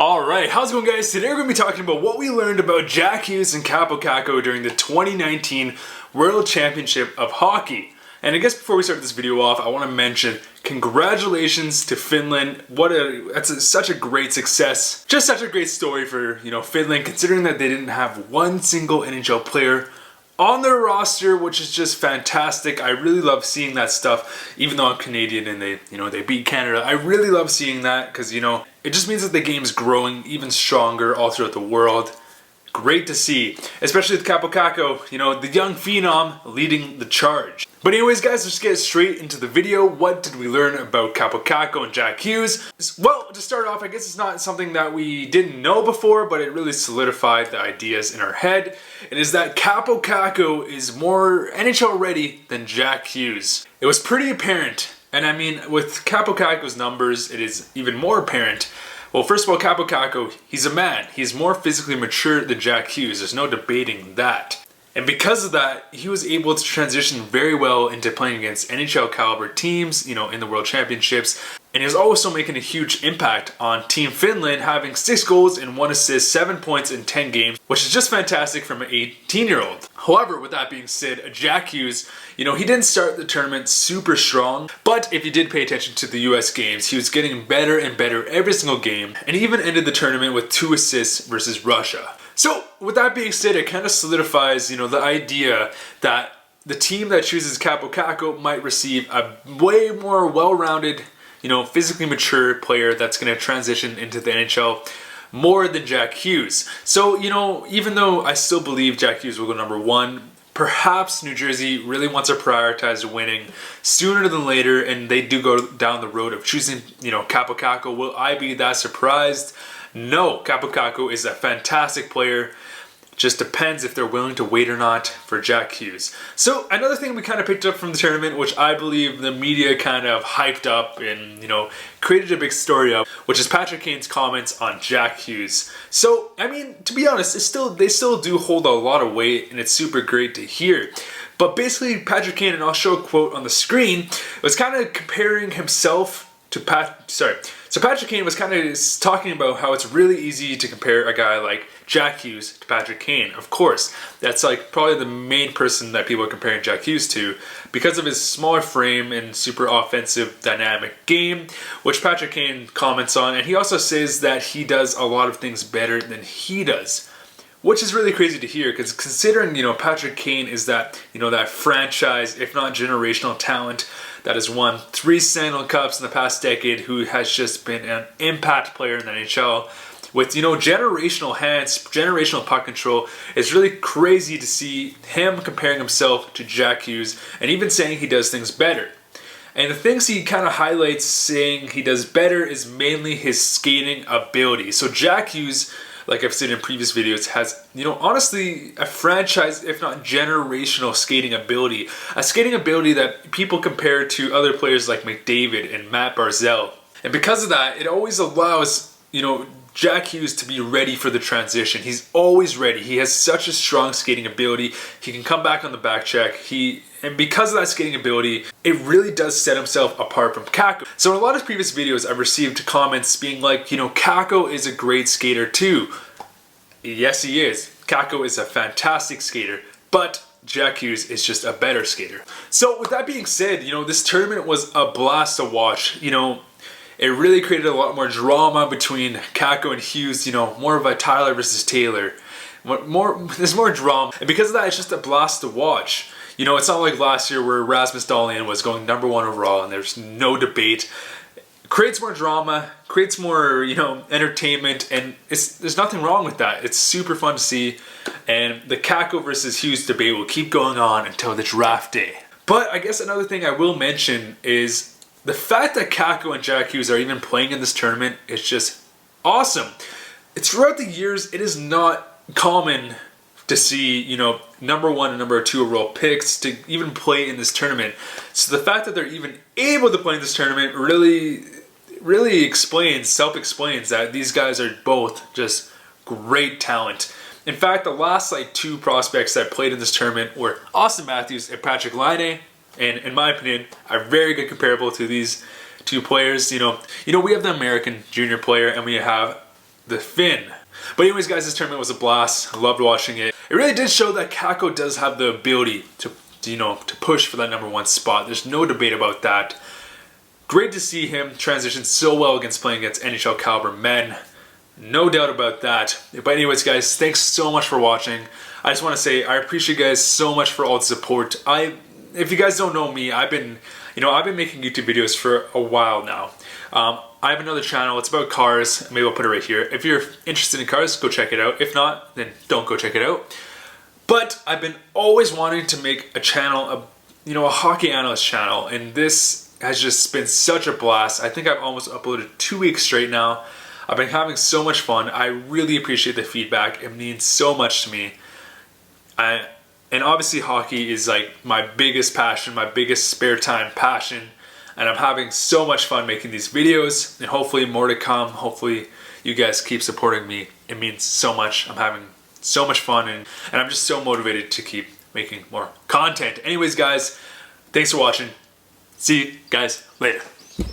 Alright, how's it going, guys? Today we're going to be talking about what we learned about Jack Hughes and Kaapo Kakko during the 2019 World Championship of Hockey. And I guess before we start this video off, I want to mention congratulations to Finland. Such a great success. Just such a great story for, Finland, considering that they didn't have one single NHL player on their roster, which is just fantastic. I really love seeing that stuff, even though I'm Canadian and they beat Canada. I really love seeing that because, it just means that the game's growing even stronger all throughout the world. Great to see, especially with Kaapo Kakko, the young phenom leading the charge. But anyways, guys, let's get straight into the video. What did we learn about Kaapo Kakko and Jack Hughes? Well, to start off, I guess it's not something that we didn't know before, but it really solidified the ideas in our head. It is that Kaapo Kakko is more NHL ready than Jack Hughes. It was pretty apparent, and I mean, with Kaapo Kakko's numbers, it is even more apparent. Well, first of all, Kaapo Kakko, he's a man. He's more physically mature than Jack Hughes. There's no debating that. And because of that, he was able to transition very well into playing against NHL caliber teams, in the World Championships. And he was also making a huge impact on Team Finland, having 6 goals and 1 assist, 7 points in 10 games, which is just fantastic from an 18-year-old. However, with that being said, Jack Hughes, he didn't start the tournament super strong, but if you did pay attention to the US games, he was getting better and better every single game, and he even ended the tournament with 2 assists versus Russia. So, with that being said, it kind of solidifies, the idea that the team that chooses Kaapo Kakko might receive a way more well-rounded, physically mature player that's going to transition into the NHL more than Jack Hughes. So, even though I still believe Jack Hughes will go number 1, perhaps New Jersey really wants to prioritize winning sooner than later, and they do go down the road of choosing, Kaapo Kakko. Will I be that surprised? No, Kaapo Kakko is a fantastic player. Just depends if they're willing to wait or not for Jack Hughes. So another thing we kind of picked up from the tournament, which I believe the media kind of hyped up and, created a big story of, which is Patrick Kane's comments on Jack Hughes. So, I mean, to be honest, they still do hold a lot of weight, and it's super great to hear. But basically, Patrick Kane, and I'll show a quote on the screen, was kind of comparing himself to So Patrick Kane was kind of talking about how it's really easy to compare a guy like Jack Hughes to Patrick Kane. Of course, that's like probably the main person that people are comparing Jack Hughes to because of his smaller frame and super offensive dynamic game, which Patrick Kane comments on. And he also says that he does a lot of things better than he does, which is really crazy to hear because considering, Patrick Kane is that, that franchise, if not generational talent that has won 3 Stanley Cups in the past decade, who has just been an impact player in the NHL with, generational hands, generational puck control. It's really crazy to see him comparing himself to Jack Hughes and even saying he does things better. And the things he kind of highlights saying he does better is mainly his skating ability. So Jack Hughes, like I've said in previous videos, has, honestly a franchise, if not generational skating ability. A skating ability that people compare to other players like McDavid and Matt Barzal. And because of that, it always allows, Jack Hughes to be ready for the transition. He's always ready. He has such a strong skating ability. He can come back on the back check. And because of that skating ability, it really does set himself apart from Kakko. So in a lot of previous videos, I've received comments being like, Kakko is a great skater too. Yes, he is. Kakko is a fantastic skater, but Jack Hughes is just a better skater. So with that being said, this tournament was a blast to watch. It really created a lot more drama between Kakko and Hughes, more of a Tyler versus Taylor. There's more drama. And because of that, it's just a blast to watch. It's not like last year where Rasmus Dahlin was going number 1 overall and there's no debate. It creates more drama, creates more, entertainment, and there's nothing wrong with that. It's super fun to see, and the Kakko versus Hughes debate will keep going on until the draft day. But I guess another thing I will mention is the fact that Kakko and Jack Hughes are even playing in this tournament is just awesome. Throughout the years, it is not common to see, number 1 and number 2 overall picks to even play in this tournament. So the fact that they're even able to play in this tournament really self-explains that these guys are both just great talent. In fact, the last 2 prospects that played in this tournament were Austin Matthews and Patrick Laine, and in my opinion, are very good comparable to these 2 players. We have the American junior player and we have the Finn. But anyways, guys, this tournament was a blast. I loved watching it. It really did show that Kakko does have the ability to push for that #1 spot. There's no debate about that. Great to see him transition so well playing against NHL caliber men. No doubt about that. But anyways, guys, thanks so much for watching. I just want to say I appreciate you guys so much for all the support. If you guys don't know me, I've been making YouTube videos for a while now. I have another channel. It's about cars. Maybe I'll put it right here. If you're interested in cars, go check it out. If not, then don't go check it out. But I've been always wanting to make a channel, a hockey analyst channel, and this has just been such a blast. I think I've almost uploaded 2 weeks straight now. I've been having so much fun. I really appreciate the feedback. It means so much to me. And obviously hockey is like my biggest passion, my biggest spare time passion. And I'm having so much fun making these videos, and hopefully more to come. Hopefully you guys keep supporting me. It means so much. I'm having so much fun, and I'm just so motivated to keep making more content. Anyways, guys, thanks for watching. See you guys later.